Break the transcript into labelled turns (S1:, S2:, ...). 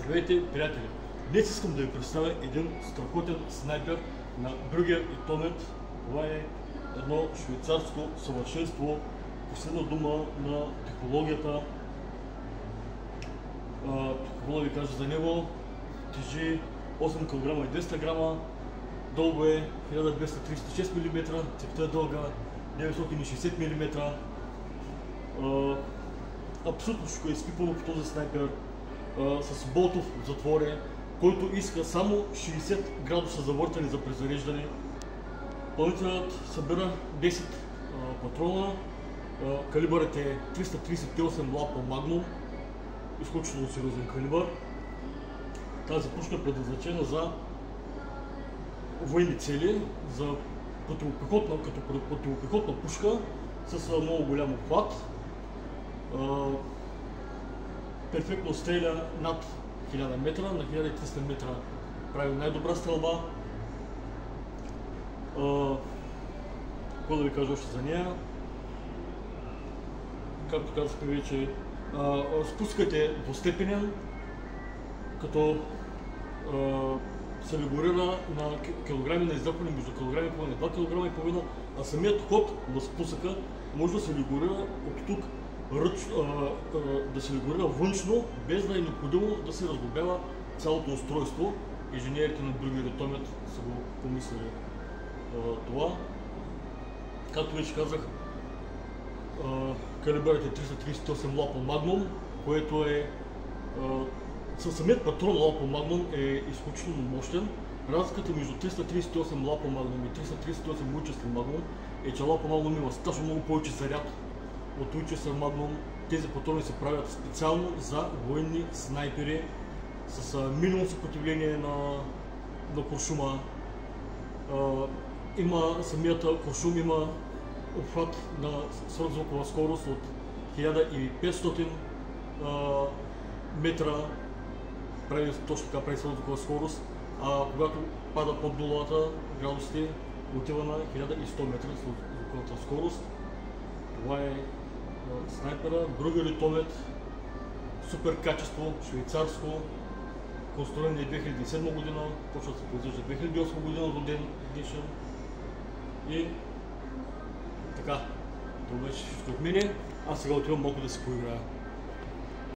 S1: Здравейте, приятели! Днес искам да ви представя един страхотен снайпер на Brugger и Tomet. Това е едно швейцарско съвършенство, последна дума на технологията. Какво да ви кажа за него? Тежи 8 кг и 200 г, дълго е 1236 мм, цевта е дълга 960 мм. Абсолютно всичко е изпипано по този снайпер, с болтов затворе, който иска само 60 градуса завъртане за презареждане. Пълнителят събира 10 патрона, калибърът е 338 лапа Magnum, изключително сериозен калибър. Тази пушка е предназначена за военни цели, за противопехотна пушка с много голям обхват. Перфектно стреля над 1000 метра, на 1300 метра прави най-добра стрелба. Какво да ви кажа още за нея? Както казахме вече, спускът е двустепенен, като се регулира на килограми на издърпване между килограми и половина, 2 кг и половина, а самият ход на спусъка може да се регулира от тук, да се регулира външно, без да е необходимо да се разглобява цялото устройство. Инженерите на Brugger и Tomet са го помислили това. Както вече казах, калибърът е 338 лапа Magnum, което е със самият патрон лапа Magnum е изключително мощен. Разликата между 338 лапа Magnum и 338 Winchester Magnum е, че лапа Magnum има страшно много повече заряд от Winchester Magnum. Тези патрони се правят специално за военни снайпери с минимум съпротивление на куршума. Самият куршум има обхват на свръхзвукова скорост от 1500 метра, точно така прави свръхзвукова скорост, а когато пада под нулата градусите, отива на 1100 метра свръхзвуковата скорост. Това е снайпера Brugger и Tomet, супер качество, швейцарско, конструиран е 2007 година, почва да се произвежда 2008 година роден днешен. И така, това беше всичко от мене. Аз сега отивам малко да се поиграя.